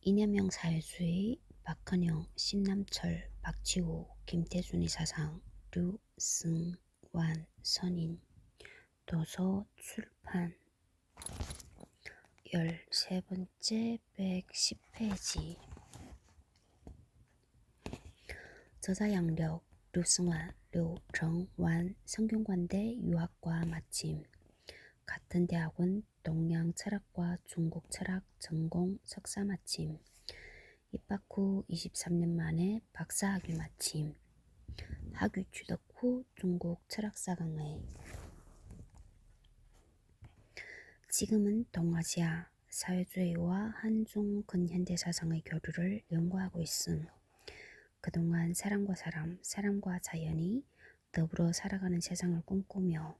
이념형 사회주의, 박헌영, 신남철, 박지호, 김태준의 사상, 류승완, 선인, 도서 출판 13번째 110페이지. 저자 양력, 류승완, 류정완, 성균관대 유학과 마침, 같은 대학원 동양철학과 중국철학 전공 석사 마침, 입학 후 23년 만에 박사학위 마침, 학위 취득 후 중국 철학사 강의. 지금은 동아시아 사회주의와 한중 근현대 사상의 교류를 연구하고 있음. 그동안 사람과 사람, 사람과 자연이 더불어 살아가는 세상을 꿈꾸며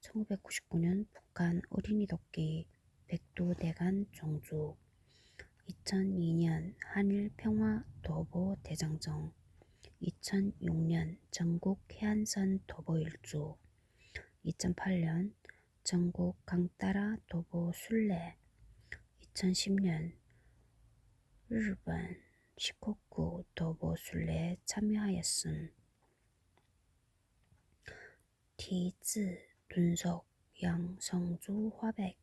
1999년 북한 어린이 돕기 백두대간 종주, 2002년 한일 평화 도보 대장정, 2006년 전국 해안선 도보 일주, 2008년 전국 강따라 도보 순례, 2010년 일본 시코쿠 도보 순례에 참여하였음. 티즈 분석 양성주 화백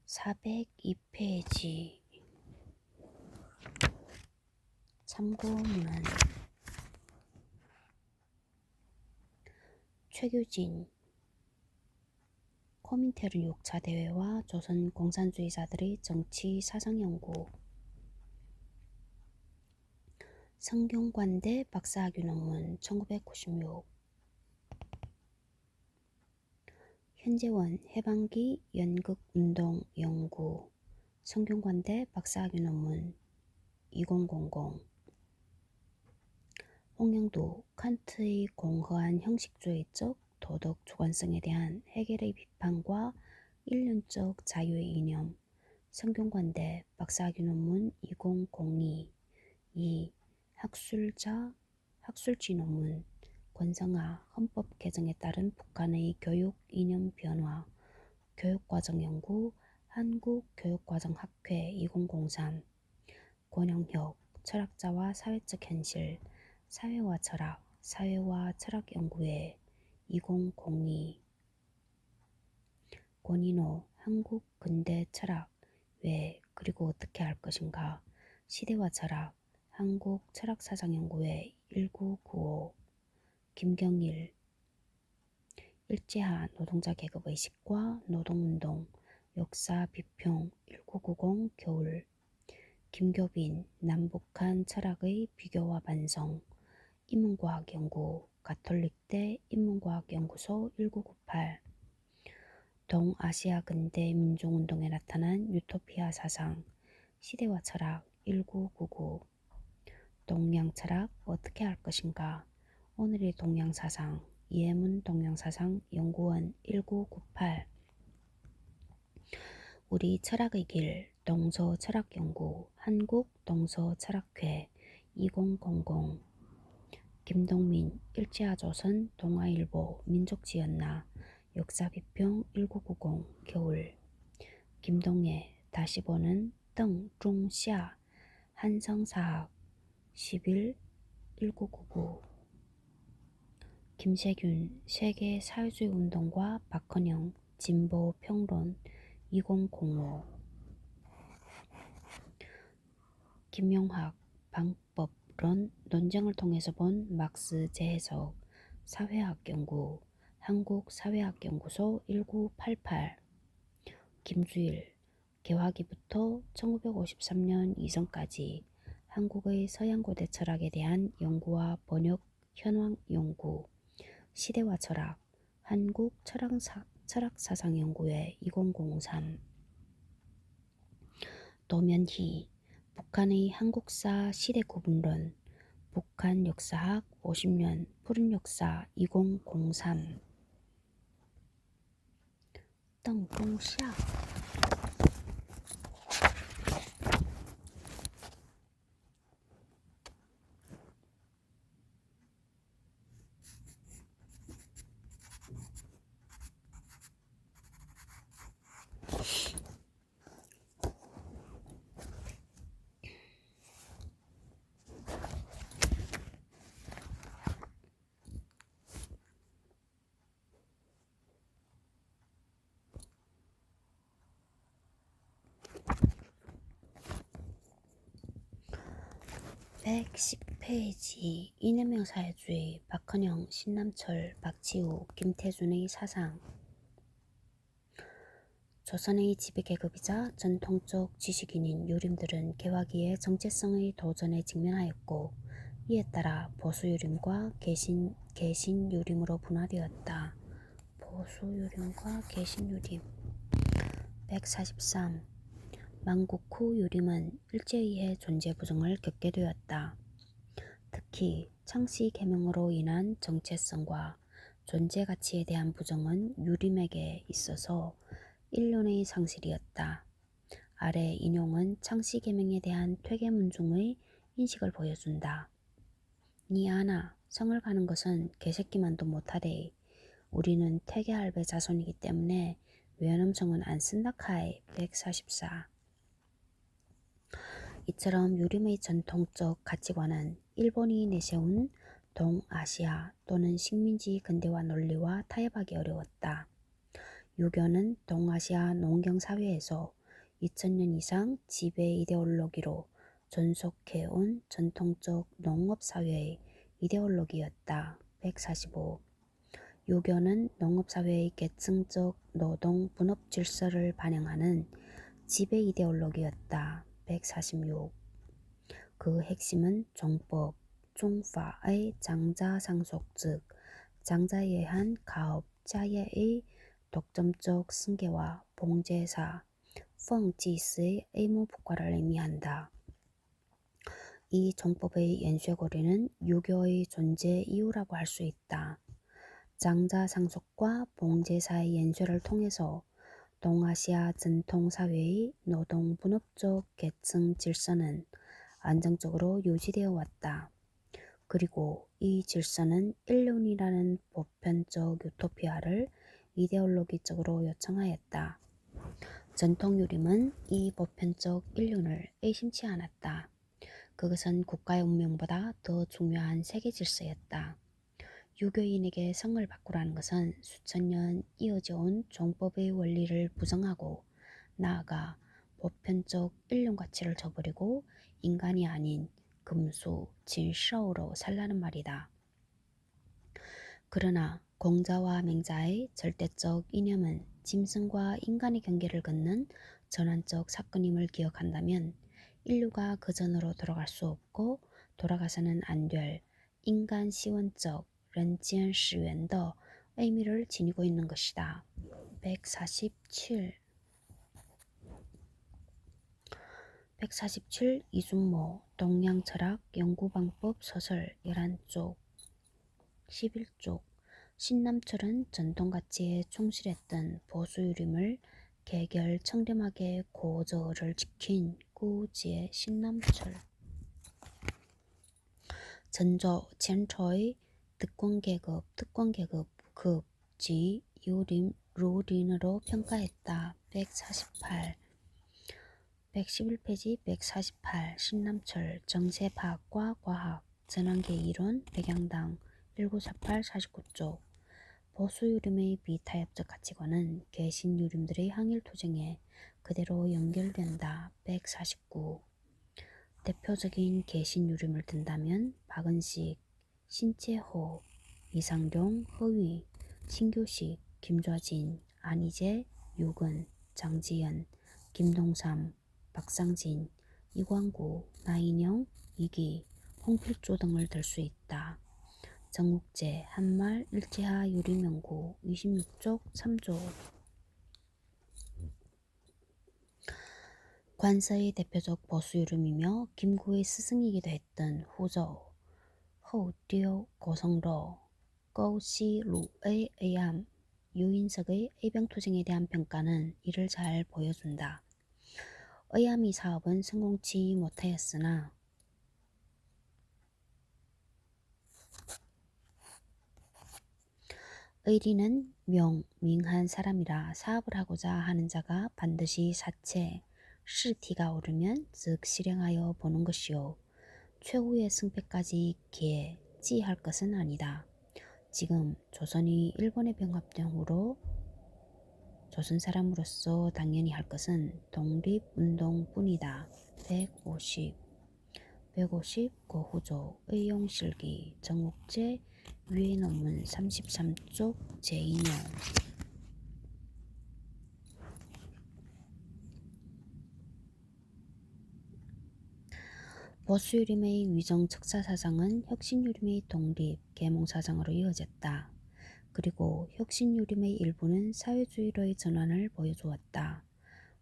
402페이지. 참고문헌 최규진 코민테른 6차 대회와 조선 공산주의자들의 정치 사상연구, 성균관대 박사학위 논문 1996, 현재원 해방기 연극운동 연구, 성균관대 박사학위 논문 2000, 홍영도 칸트의 공허한 형식주의적 도덕 주관성에 대한 해겔의 비판과 일륜적 자유의 이념, 성균관대 박사학위 논문 2002, 2. 학술지 논문, 권성하 헌법 개정에 따른 북한의 교육 이념 변화, 교육과정 연구, 한국교육과정학회 2003, 권영혁, 철학자와 사회적 현실, 사회와 철학, 사회와 철학 연구회 2002, 권인호, 한국 근대 철학, 왜 그리고 어떻게 할 것인가, 시대와 철학, 한국 철학사상연구회 1995, 김경일, 일제하 노동자 계급의식과 노동운동, 역사 비평 1990 겨울, 김교빈, 남북한 철학의 비교와 반성, 인문과학연구, 가톨릭대 인문과학연구소 1998, 동아시아 근대 민중운동에 나타난 유토피아 사상, 시대와 철학 1999, 동양철학 어떻게 할 것인가, 오늘의 동양사상, 이해문 동양사상 연구원 1998, 우리 철학의 길 동서철학연구, 한국동서철학회 2000, 김동민, 일제하조선 동아일보 민족지연나 역사비평 1990 겨울, 김동애, 다시 보는 덩중샤 한성사학 10일 1999, 김세균, 세계 사회주의 운동과 박헌영 진보평론 2005, 김용학, 방법론 논쟁을 통해서 본 막스 재해석 사회학 연구, 한국사회학연구소 1988, 김주일, 개화기부터 1953년 이전까지 한국의 서양고대 철학에 대한 연구와 번역 현황 연구, 시대와 철학, 한국 철학사상연구회 2003, 노면희, 북한의 한국사 시대구분론, 북한 역사학 50년 푸른 역사 2003, 덩중샤 110페이지 이념형 사회주의 박헌영, 신남철, 박지우, 김태준의 사상. 조선의 지배계급이자 전통적 지식인인 유림들은 개화기의 정체성의 도전에 직면하였고 이에 따라 보수유림과 개신유림으로 분화되었다. 보수유림과 개신유림. 143. 만국 후 유림은 일제의해 존재 부정을 겪게 되었다. 특히 창씨 계명으로 인한 정체성과 존재 가치에 대한 부정은 유림에게 있어서 일륜의 상실이었다. 아래 인용은 창씨 계명에 대한 퇴계문중의 인식을 보여준다. 니 아나 성을 가는 것은 개새끼만도 못하되 우리는 퇴계할배 자손이기 때문에 외놈성은 안 쓴다 카이. 144. 이처럼 유림의 전통적 가치관은 일본이 내세운 동아시아 또는 식민지 근대화 논리와 타협하기 어려웠다. 유교는 동아시아 농경사회에서 2000년 이상 지배 이데올로기로 존속해온 전통적 농업사회의 이데올로기였다. 145. 유교는 농업사회의 계층적 노동 분업 질서를 반영하는 지배 이데올로기였다. 146. 그 핵심은 종법, 중파의 장자상속 즉 장자에 의한 가업, 자예의 독점적 승계와 봉제사, 펑지스의 의무복과를 의미한다. 이 종법의 연쇄고리는 유교의 존재 이유라고 할 수 있다. 장자상속과 봉제사의 연쇄를 통해서 동아시아 전통사회의 노동분업적 계층 질서는 안정적으로 유지되어 왔다. 그리고 이 질서는 일륜이라는 보편적 유토피아를 이데올로기적으로 요청하였다. 전통유림은 이 보편적 일륜을 의심치 않았다. 그것은 국가의 운명보다 더 중요한 세계 질서였다. 유교인에게 성을 바꾸라는 것은 수천 년 이어져 온 종법의 원리를 부정하고 나아가 보편적 인륜 가치를 저버리고 인간이 아닌 금수, 진셔로 살라는 말이다. 그러나 공자와 맹자의 절대적 이념은 짐승과 인간의 경계를 긋는 전환적 사건임을 기억한다면 인류가 그전으로 돌아갈 수 없고 돌아가서는 안 될 인간 시원적 런지언시웬더 의미를 지니고 있는 것이다. 147. 이순모 동양철학 연구방법 소설 11쪽 11쪽. 신남철은 전통가치에 충실했던 보수유림을 개결 청렴하게 고저를 지킨 꾸지의 신남철. 전조 젠초의 특권계급 급지 유림 루린으로 평가했다. 148. 111페이지 148. 신남철 정세파학과 과학 전환계 이론 백양당 1948 49쪽. 보수유림의 비타협적 가치관은 개신유림들의 항일투쟁에 그대로 연결된다. 149. 대표적인 개신유림을 든다면 박은식, 신채호, 이상룡, 허위, 신교식, 김좌진, 안희재, 유근, 장지연, 김동삼, 박상진, 이광구, 나인영, 이기, 홍필조 등을 들 수 있다. 정욱재, 한말, 일제하 유림연구 26쪽 3조. 관서의 대표적 보수유림이며 김구의 스승이기도 했던 후조, 허우띠오, 고성로, 꺼우시루에 의한 유인석의 의병투쟁에 대한 평가는 이를 잘 보여준다. 의암이 사업은 성공치 못하였으나 의리는 명한 사람이라 사업을 하고자 하는 자가 반드시 사체, 시티가 오르면 즉 실행하여 보는 것이요. 최후의 승패까지 계지할 것은 아니다. 지금 조선이 일본에 병합된 후로 조선 사람으로서 당연히 할 것은 독립운동뿐이다. 150. 150 고후조 의용실기 정옥제 위의 논문 33쪽 제2용 보수유림의 위정 척사사상은 혁신유림의 독립 계몽사상으로 이어졌다. 그리고 혁신유림의 일부는 사회주의로의 전환을 보여주었다.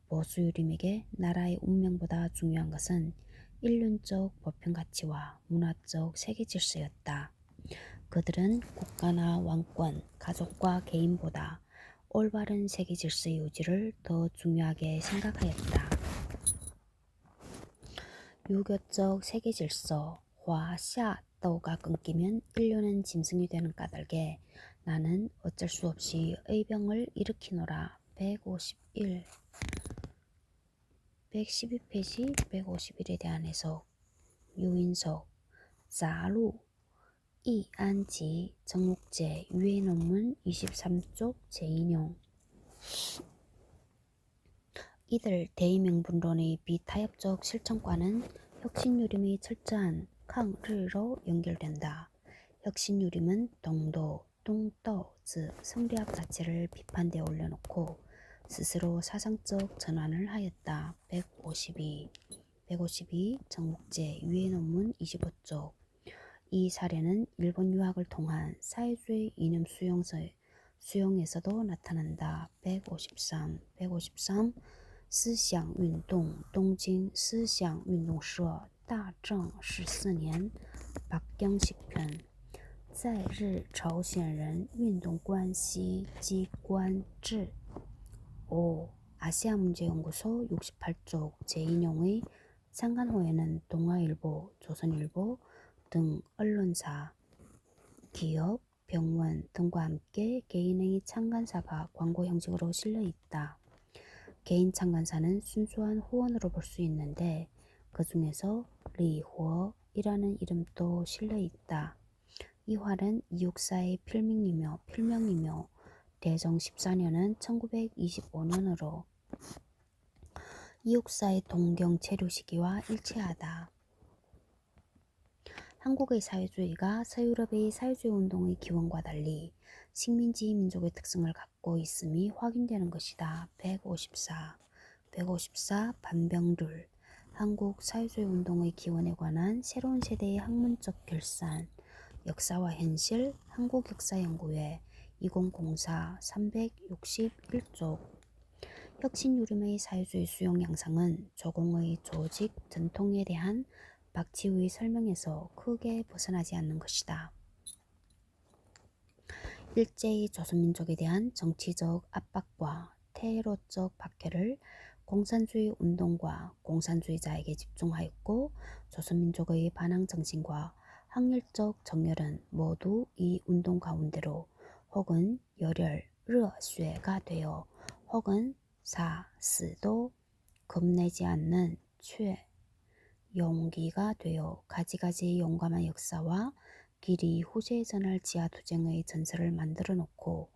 보수유림에게 나라의 운명보다 중요한 것은 인륜적 보편가치와 문화적 세계질서였다. 그들은 국가나 왕권, 가족과 개인보다 올바른 세계질서의 유지를 더 중요하게 생각하였다. 유교적 세계질서, 화, 샤, 떠가 끊기면 인류는 짐승이 되는 까닭에 나는 어쩔 수 없이 의병을 일으키노라. 151 112페이지 151에 대한 해석 유인석 자루 이안지 정옥제 유해 논문 23쪽 제2용 이들 대의명분론의 비타협적 실천과는 혁신유림의 철저한抗日로 연결된다. 혁신유림은 동도, 뚱떠, 즉 성리학 자체를 비판대에 올려놓고 스스로 사상적 전환을 하였다. 152 정목제 유해 논문 25쪽 이 사례는 일본 유학을 통한 사회주의 이념 수용에서도 나타난다. 153 思想运动东京思想运动社大正14年 박경식 편在日朝鲜人运动关系机关志 5. 아시아문제연구소 68쪽 제2용의 창간호에는 동아일보, 조선일보 등 언론사, 기업, 병원 등과 함께 개인의 창간사가 광고 형식으로 실려 있다. 개인 창간사는 순수한 후원으로 볼 수 있는데 그 중에서 리호이라는 이름도 실려 있다. 이 활은 이육사의 필명이며 대정 14년은 1925년으로 이육사의 동경 체류 시기와 일치하다. 한국의 사회주의가 서유럽의 사회주의 운동의 기원과 달리 식민지 민족의 특성을 갖고 있음이 확인되는 것이다. 154 반병룰 한국 사회주의 운동의 기원에 관한 새로운 세대의 학문적 결산 역사와 현실 한국역사연구회 2004 361쪽 혁신유림의 사회주의 수용 양상은 조공의 조직 전통에 대한 박치우의 설명에서 크게 벗어나지 않는 것이다. 일제히 조선민족에 대한 정치적 압박과 테러적 박해를 공산주의 운동과 공산주의자에게 집중하였고 조선민족의 반항정신과 항일적 정열은 모두 이 운동 가운데로 혹은 열혈, 르쇠가 되어 혹은 스도 겁내지 않는 용기가 되어 가지가지 용감한 역사와 길이 후세에 전할 지하투쟁의 전설을 만들어 놓고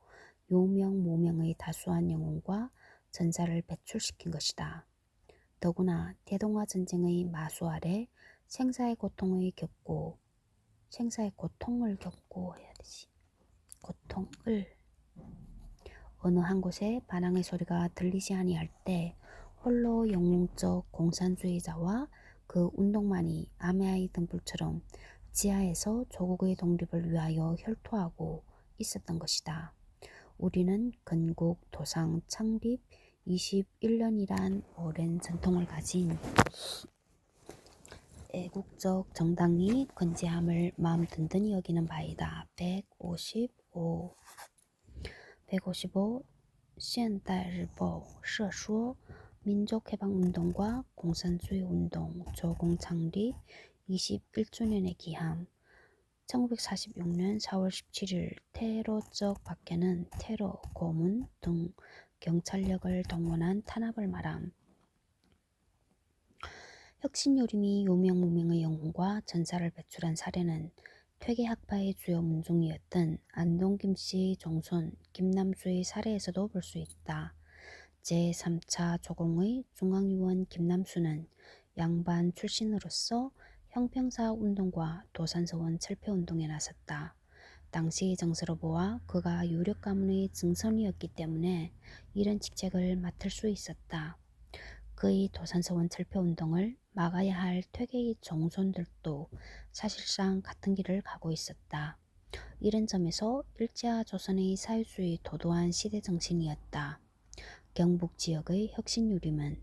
요명무명의 다수한 영웅과 전사를 배출시킨 것이다. 더구나 대동아 전쟁의 마수 아래 생사의 고통을 겪고 어느 한 곳에 반항의 소리가 들리지 아니할 때 홀로 영웅적 공산주의자와 그 운동만이 아메아이 등불처럼 지하에서 조국의 독립을 위하여 혈투하고 있었던 것이다. 우리는 건국 도상 창립 21년이란 오랜 전통을 가진 애국적 정당이 건재함을 마음 든든히 여기는 바이다. 155 现代日报社说 민족해방운동과 공산주의운동 조공 창립 21주년의 기함 1946년 4월 17일 테러적 박해는 테러, 고문 등 경찰력을 동원한 탄압을 말함. 혁신요림이 요명무명의 영웅과 전사를 배출한 사례는 퇴계학파의 주요 문중이었던 안동 김씨 종손 김남수의 사례에서도 볼 수 있다. 제3차 조공의 중앙위원 김남수는 양반 출신으로서 형평사 운동과 도산서원 철폐운동에 나섰다. 당시 정서로 보아 그가 유력 가문의 증손이었기 때문에 이런 직책을 맡을 수 있었다. 그의 도산서원 철폐운동을 막아야 할 퇴계의 종손들도 사실상 같은 길을 가고 있었다. 이런 점에서 일제와 조선의 사유주의 도도한 시대 정신이었다. 경북 지역의 혁신유림은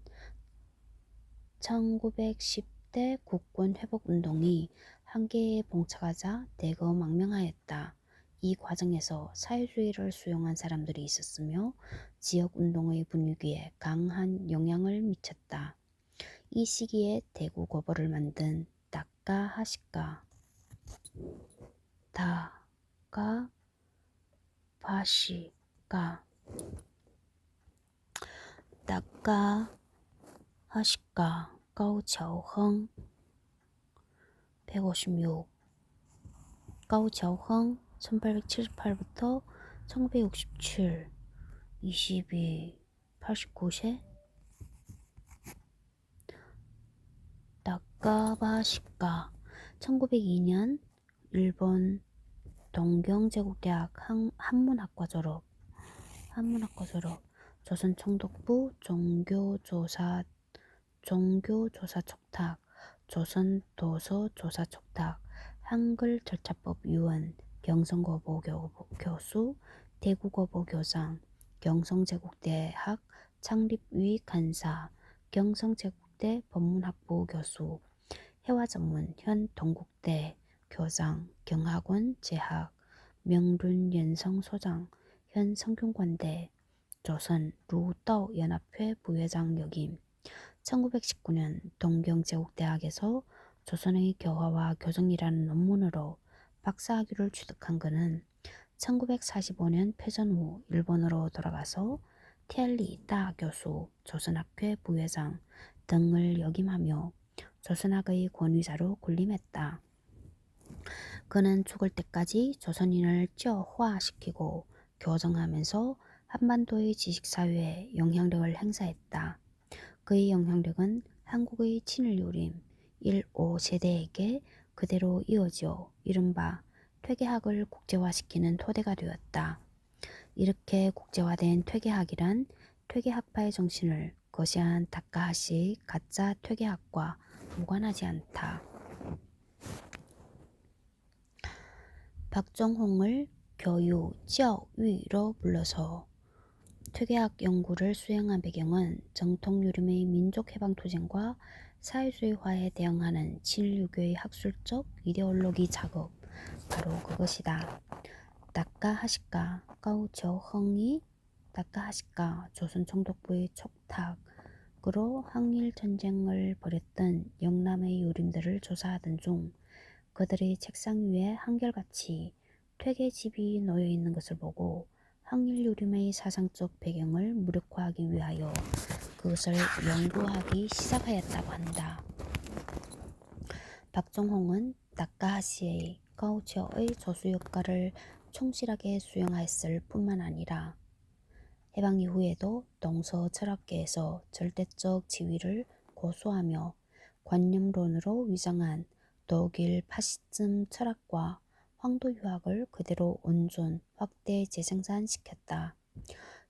1910대 국권회복운동이 한계에 봉착하자 대거 망명하였다. 이 과정에서 사회주의를 수용한 사람들이 있었으며 지역운동의 분위기에 강한 영향을 미쳤다. 이 시기에 대구고보를 만든 다카하시카, 다카바시카, 다카하시카, 가오차오헝 156, 가오차오헝 1878부터 1967, 22, 89세, 다카바시카 1902년 일본 동경제국대학 한문학과 졸업, 조선 총독부 종교조사 촉탁, 조선 도서조사 촉탁, 한글 절차법 유언, 경성고보 교수, 대구고보 교장, 경성제국대학 창립위 간사, 경성제국대 법문학부 교수, 해화전문 현 동국대 교장, 경학원 재학, 명륜연성 소장, 현 성균관대, 조선 루떠 연합회 부회장 역임, 1919년 동경제국대학에서 조선의 교화와 교정이라는 논문으로 박사학위를 취득한 그는 1945년 패전 후 일본으로 돌아가서 티알리 따 교수, 조선학회 부회장 등을 역임하며 조선학의 권위자로 군림했다. 그는 죽을 때까지 조선인을 쩌화시키고 교정하면서 한반도의 지식사회에 영향력을 행사했다. 그의 영향력은 한국의 친일요림 1~5세대에게 그대로 이어져 이른바 퇴계학을 국제화시키는 토대가 되었다. 이렇게 국제화된 퇴계학이란 퇴계학파의 정신을 거시한 다카하시의 가짜 퇴계학과 무관하지 않다. 박정홍을 교유, 教育로 불러서 퇴계학 연구를 수행한 배경은 정통유림의 민족해방투쟁과 사회주의화에 대응하는 친일유교의 학술적 이데올로기 작업, 바로 그것이다. 다카하시카 가오쩌헝이 다카하시카 조선 총독부의 촉탁으로 항일전쟁을 벌였던 영남의 유림들을 조사하던 중 그들의 책상 위에 한결같이 퇴계집이 놓여있는 것을 보고 항일유림의 사상적 배경을 무력화하기 위하여 그것을 연구하기 시작하였다고 한다. 박정홍은 다카하시의 가오처의 조수 역할을 충실하게 수행하였을 뿐만 아니라 해방 이후에도 동서 철학계에서 절대적 지위를 고수하며 관념론으로 위장한 독일 파시즘 철학과 황도 유학을 그대로 온존, 확대 재생산시켰다.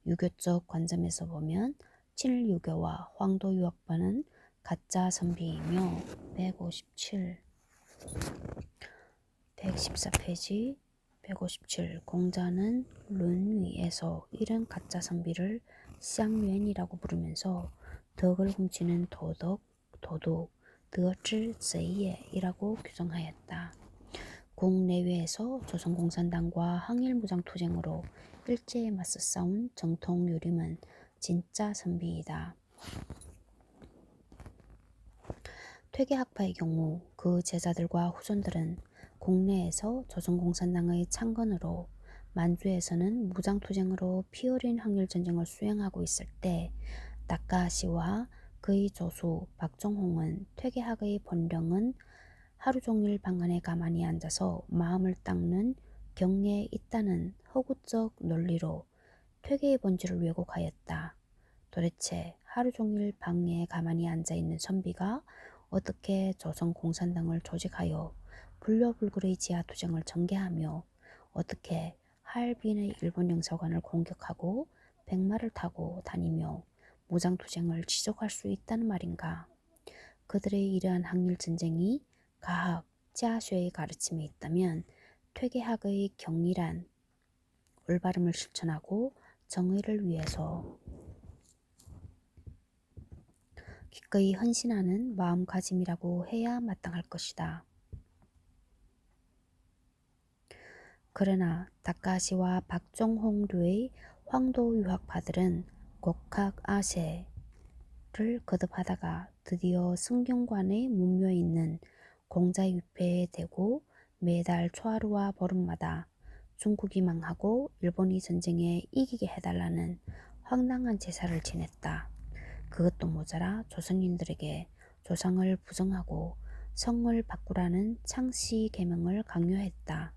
유교적 관점에서 보면 친일유교와 황도 유학파는 가짜 선비이며 157, 114페이지 157 공자는 룬위에서 이런 가짜 선비를 쌍윤이라고 부르면서 덕을 훔치는 도둑, 드어즈제이에이라고 규정하였다. 국내외에서 조선공산당과 항일무장투쟁으로 일제에 맞서 싸운 정통유림은 진짜 선비이다. 퇴계학파의 경우 그 제자들과 후손들은 국내에서 조선공산당의 창건으로 만주에서는 무장투쟁으로 피어린 항일전쟁을 수행하고 있을 때 다카하시와 그의 조수 박정홍은 퇴계학의 본령은 하루 종일 방 안에 가만히 앉아서 마음을 닦는 경례에 있다는 허구적 논리로 퇴계의 본질을 왜곡하였다. 도대체 하루 종일 방에 가만히 앉아있는 선비가 어떻게 조선 공산당을 조직하여 불려불굴의 지하투쟁을 전개하며 어떻게 하얼빈의 일본 영사관을 공격하고 백마를 타고 다니며 무장투쟁을 지속할 수 있다는 말인가. 그들의 이러한 항일전쟁이 가학, 짜쉐의 가르침에 있다면 퇴계학의 경일한 올바름을 실천하고 정의를 위해서 기꺼이 헌신하는 마음가짐이라고 해야 마땅할 것이다. 그러나 다카시와 박종홍류의 황도 유학파들은 곡학 아세를 거듭하다가 드디어 승경관의 문묘에 있는 공자유패에 대고 매달 초하루와 보름마다 중국이 망하고 일본이 전쟁에 이기게 해달라는 황당한 제사를 지냈다. 그것도 모자라 조선인들에게 조상을 부정하고 성을 바꾸라는 창씨 계명을 강요했다.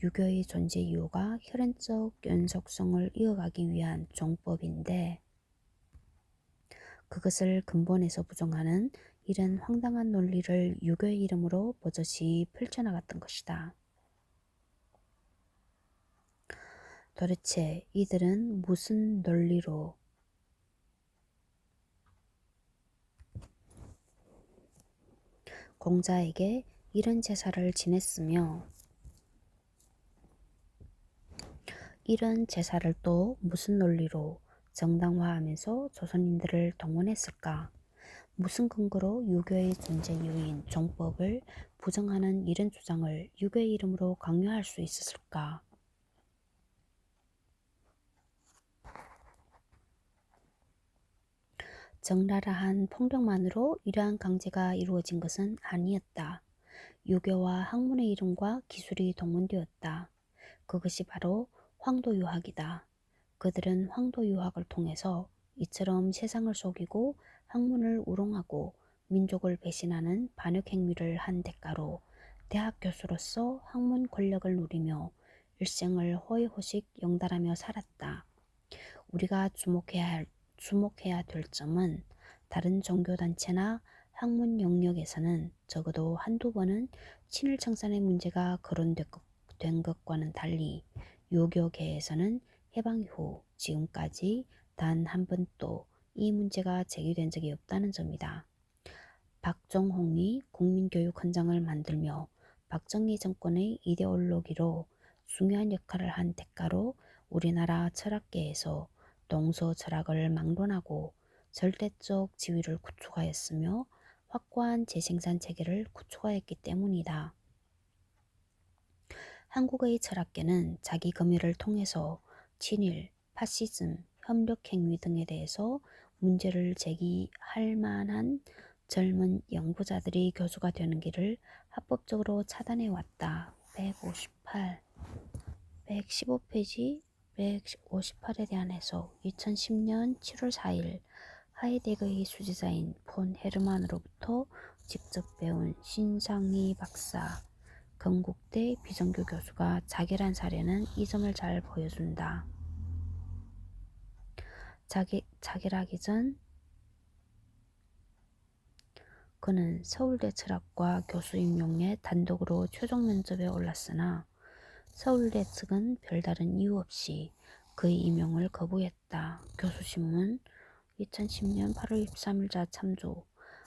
유교의 존재 이유가 혈연적 연속성을 이어가기 위한 종법인데 그것을 근본에서 부정하는 이런 황당한 논리를 유교의 이름으로 버젓이 펼쳐나갔던 것이다. 도대체 이들은 무슨 논리로 공자에게 이런 제사를 지냈으며 이런 제사를 또 무슨 논리로 정당화하면서 조선인들을 동원했을까? 무슨 근거로 유교의 존재 이유인 종법을 부정하는 이런 주장을 유교의 이름으로 강요할 수 있었을까? 적나라한 폭력만으로 이러한 강제가 이루어진 것은 아니었다. 유교와 학문의 이름과 기술이 동원되었다. 그것이 바로 황도유학이다. 그들은 황도유학을 통해서 이처럼 세상을 속이고 학문을 우롱하고 민족을 배신하는 반역행위를 한 대가로 대학 교수로서 학문 권력을 누리며 일생을 호의호식 영달하며 살았다. 우리가 주목해야 될 점은 다른 종교단체나 학문 영역에서는 적어도 한두 번은 친일청산의 문제가 거론된 것과는 달리 유교계에서는 해방 이후 지금까지 단 한 번도 이 문제가 제기된 적이 없다는 점이다. 박정홍이 국민교육헌장을 만들며 박정희 정권의 이데올로기로 중요한 역할을 한 대가로 우리나라 철학계에서 동서 철학을 막론하고 절대적 지위를 구축하였으며 확고한 재생산 체계를 구축하였기 때문이다. 한국의 철학계는 자기 검열을 통해서 친일, 파시즘, 협력행위 등에 대해서 문제를 제기할 만한 젊은 연구자들이 교수가 되는 길을 합법적으로 차단해왔다. 158, 115페이지 158에 대한 해석 2010년 7월 4일 하이데거의 수지사인 폰 헤르만으로부터 직접 배운 신상희 박사 건국대 비정규 교수가 자결한 사례는 이 점을 잘 보여준다. 자결하기 전 그는 서울대 철학과 교수 임용에 단독으로 최종 면접에 올랐으나 서울대 측은 별다른 이유 없이 그의 임용을 거부했다. 교수신문 2010년 8월 23일자 참조.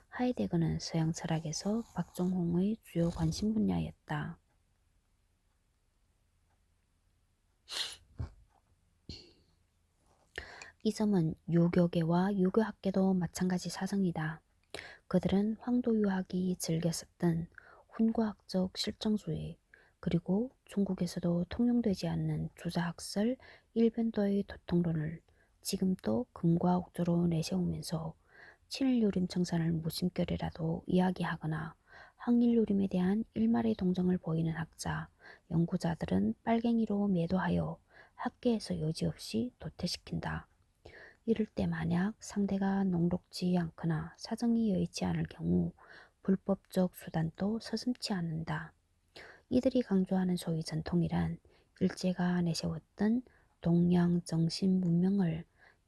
하이데거는 서양 철학에서 박정홍의 주요 관심 분야였다. 이 점은 유교계와 유교학계도 마찬가지 사정이다. 그들은 황도유학이 즐겨 썼던 훈과학적 실정주의 그리고 중국에서도 통용되지 않는 주자학설 일변도의 도통론을 지금도 금과 옥조로 내세우면서 친일요림 청산을 무심결이라도 이야기하거나 항일요림에 대한 일말의 동정을 보이는 학자, 연구자들은 빨갱이로 매도하여 학계에서 여지없이 도태시킨다. 이럴 때 만약 상대가 녹록지 않거나 사정이 여의치 않을 경우 불법적 수단도 서슴지 않는다. 이들이 강조하는 소위 전통이란 일제가 내세웠던 동양 정신 문명을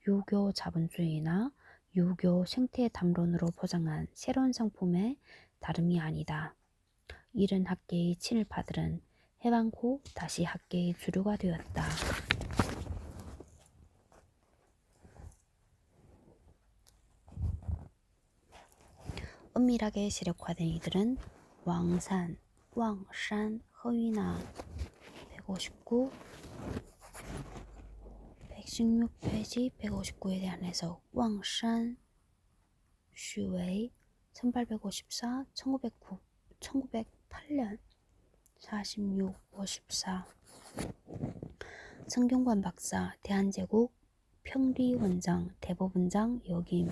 유교 자본주의나 유교 생태 담론으로 포장한 새로운 상품의 다름이 아니다. 이른 학계의 친일파들은 해방 후 다시 학계의 주류가 되었다. 은밀하게 세력화된 이들은 왕산, 허위나 159, 116페이지 159에 대한 해석. 왕산, 슈웨이 1854, 1909, 1908년 46, 54. 성균관 박사, 대한제국 평리원장, 대법원장 역임,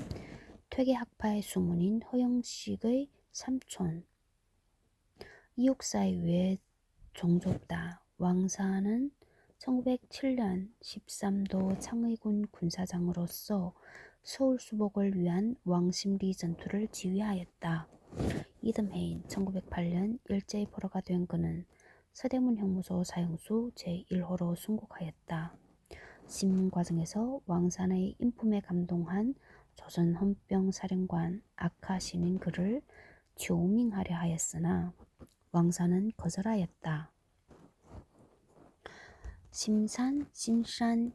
퇴계학파의 수문인 허영식의 삼촌. 이육사에 의해 종좁다. 왕사는 1907년 13도 창의군 군사장으로서 서울 수복을 위한 왕심리 전투를 지휘하였다. 이듬해인 1908년 일제의 포로가 된 그는 서대문 형무소 사형수 제1호로 순국하였다. 신문 과정에서 왕산의 인품에 감동한 조선 헌병사령관 악하신인 그를 조밍하려 하였으나 왕산은 거절하였다. 심산, 신산,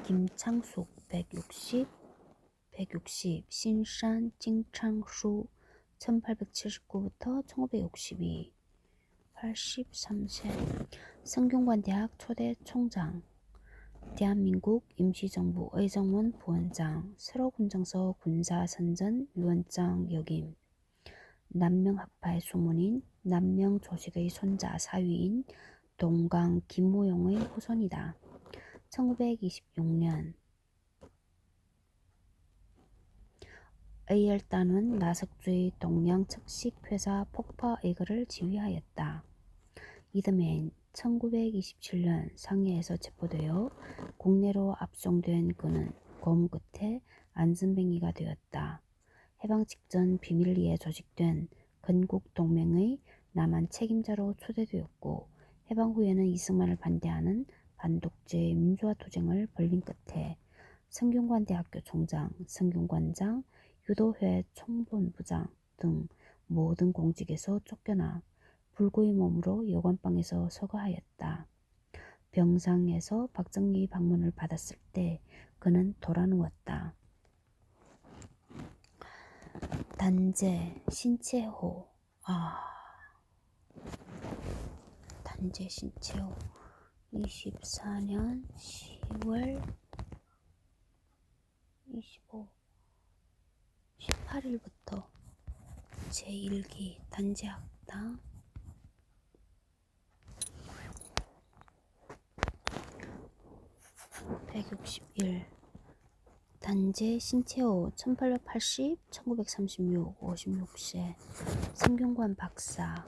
김창숙 160, 신산, 징창수 1879부터 1962, 83세. 성균관대학 초대 총장, 대한민국 임시정부 의정원 부원장, 세로군정서 군사선전위원장 역임, 남명학파의 수문인 남명조직의 손자 사위인 동강 김무용의 후손이다. 1926년 의열단은 나석주의 동양측식회사 폭파 의거를 지휘하였다. 이듬해인 1927년 상해에서 체포되어 국내로 압송된 그는 고문 끝에 안전뱅이가 되었다. 해방 직전 비밀리에 조직된 건국동맹의 남한 책임자로 초대되었고 해방 후에는 이승만을 반대하는 반독재 민주화투쟁을 벌린 끝에 성균관대학교 총장, 성균관장, 유도회 총본부장 등 모든 공직에서 쫓겨나 불구의 몸으로 여관방에서 서거하였다. 병상에서 박정희 방문을 받았을 때 그는 돌아누웠다. 단재 신채호. 단재 신채호 24년 10월 25, 18일부터 제1기 단재학당 161. 단재 신채호 1880, 1936, 56세. 성균관 박사.